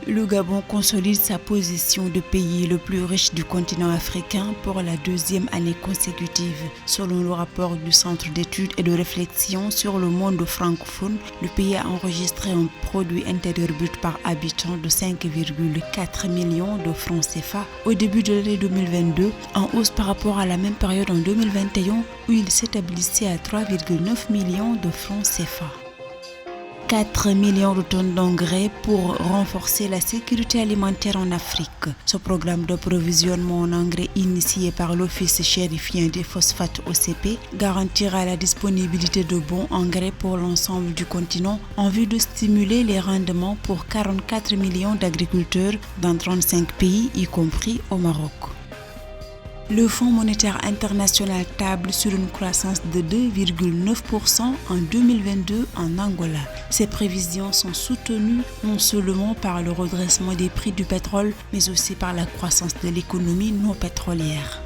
Le Gabon consolide sa position de pays le plus riche du continent africain pour la deuxième année consécutive. Selon le rapport du Centre d'études et de réflexion sur le monde francophone, le pays a enregistré un produit intérieur brut par habitant de 5,4 millions de francs CFA au début de l'année 2022, en hausse par rapport à la même période en 2021 où il s'établissait à 3,9 millions de francs CFA. 4 millions de tonnes d'engrais pour renforcer la sécurité alimentaire en Afrique. Ce programme d'approvisionnement en engrais initié par l'Office chérifien des phosphates OCP garantira la disponibilité de bons engrais pour l'ensemble du continent en vue de stimuler les rendements pour 44 millions d'agriculteurs dans 35 pays, y compris au Maroc. Le Fonds monétaire international table sur une croissance de 2,9% en 2022 en Angola. Ces prévisions sont soutenues non seulement par le redressement des prix du pétrole, mais aussi par la croissance de l'économie non pétrolière.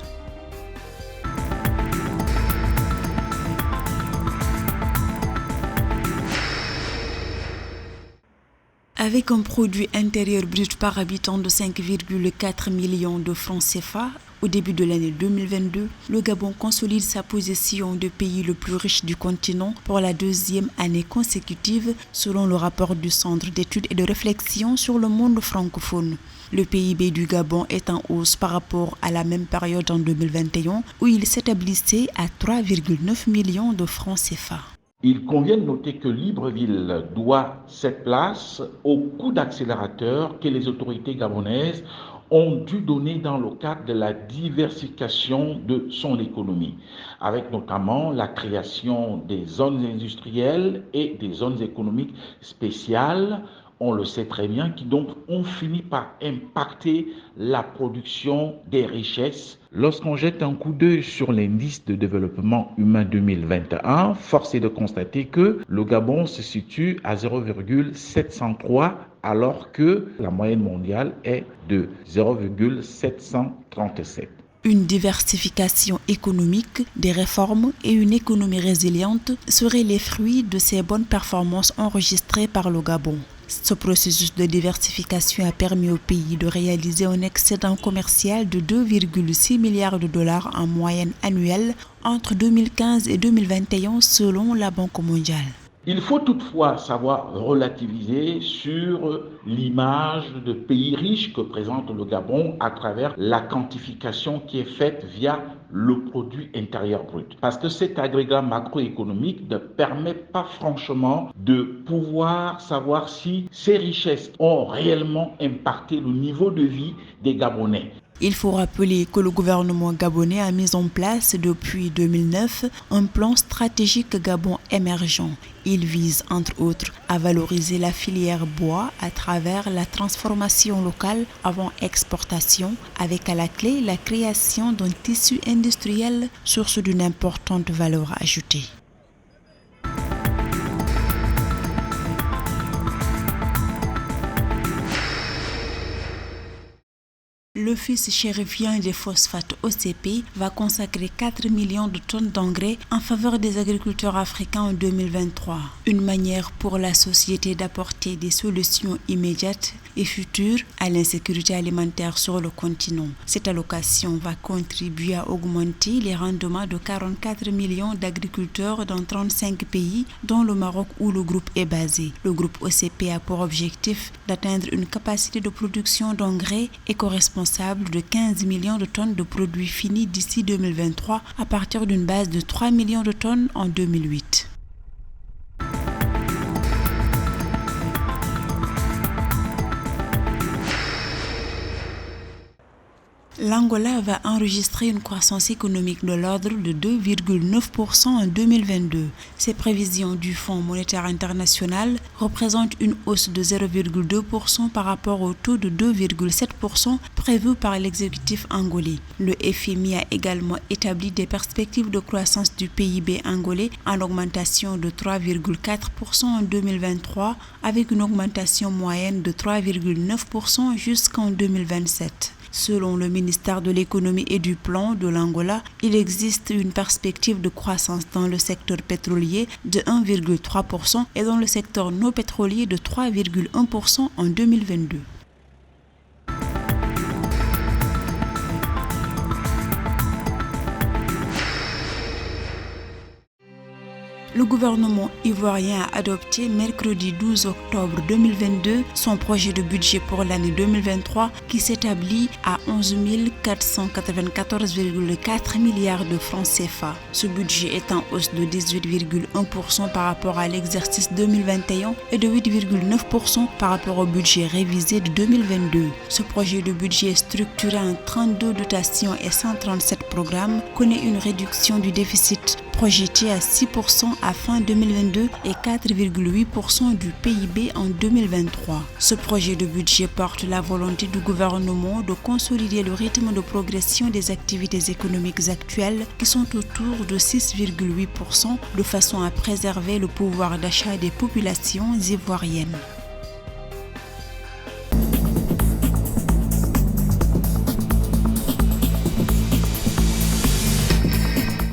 Avec un produit intérieur brut par habitant de 5,4 millions de francs CFA, au début de l'année 2022, le Gabon consolide sa position de pays le plus riche du continent pour la deuxième année consécutive, selon le rapport du Centre d'études et de réflexion sur le monde francophone. Le PIB du Gabon est en hausse par rapport à la même période en 2021, où il s'établissait à 3,9 millions de francs CFA. Il convient de noter que Libreville doit cette place au coup d'accélérateur que les autorités gabonaises ont dû donner dans le cadre de la diversification de son économie, avec notamment la création des zones industrielles et des zones économiques spéciales, on le sait très bien, qui donc ont fini par impacter la production des richesses. Lorsqu'on jette un coup d'œil sur l'indice de développement humain 2021, force est de constater que le Gabon se situe à 0,703 alors que la moyenne mondiale est de 0,737. Une diversification économique, des réformes et une économie résiliente seraient les fruits de ces bonnes performances enregistrées par le Gabon. Ce processus de diversification a permis au pays de réaliser un excédent commercial de 2,6 milliards de dollars en moyenne annuelle entre 2015 et 2021 selon la Banque mondiale. Il faut toutefois savoir relativiser sur l'image de pays riche que présente le Gabon à travers la quantification qui est faite via le produit intérieur brut. Parce que cet agrégat macroéconomique ne permet pas franchement de pouvoir savoir si ces richesses ont réellement impacté le niveau de vie des Gabonais. Il faut rappeler que le gouvernement gabonais a mis en place depuis 2009 un plan stratégique Gabon émergent. Il vise entre autres à valoriser la filière bois à travers la transformation locale avant exportation, avec à la clé la création d'un tissu industriel source d'une importante valeur ajoutée. L'Office chérifien des phosphates OCP va consacrer 4 millions de tonnes d'engrais en faveur des agriculteurs africains en 2023. Une manière pour la société d'apporter des solutions immédiates et futures à l'insécurité alimentaire sur le continent. Cette allocation va contribuer à augmenter les rendements de 44 millions d'agriculteurs dans 35 pays, dont le Maroc où le groupe est basé. Le groupe OCP a pour objectif d'atteindre une capacité de production d'engrais éco-responsable de 15 millions de tonnes de produits finis d'ici 2023 à partir d'une base de 3 millions de tonnes en 2008. L'Angola va enregistrer une croissance économique de l'ordre de 2,9% en 2022. Ces prévisions du Fonds monétaire international représentent une hausse de 0,2% par rapport au taux de 2,7% prévu par l'exécutif angolais. Le FMI a également établi des perspectives de croissance du PIB angolais en augmentation de 3,4% en 2023 avec une augmentation moyenne de 3,9% jusqu'en 2027. Selon le ministère de l'économie et du plan de l'Angola, il existe une perspective de croissance dans le secteur pétrolier de 1,3% et dans le secteur non pétrolier de 3,1% en 2022. Le gouvernement ivoirien a adopté mercredi 12 octobre 2022 son projet de budget pour l'année 2023 qui s'établit à 11 494,4 milliards de francs CFA. Ce budget est en hausse de 18,1% par rapport à l'exercice 2021 et de 8,9% par rapport au budget révisé de 2022. Ce projet de budget structuré en 32 dotations et 137 programmes connaît une réduction du déficit projeté à 6% à fin 2022 et 4,8% du PIB en 2023. Ce projet de budget porte la volonté du gouvernement de consolider le rythme de progression des activités économiques actuelles qui sont autour de 6,8% de façon à préserver le pouvoir d'achat des populations ivoiriennes.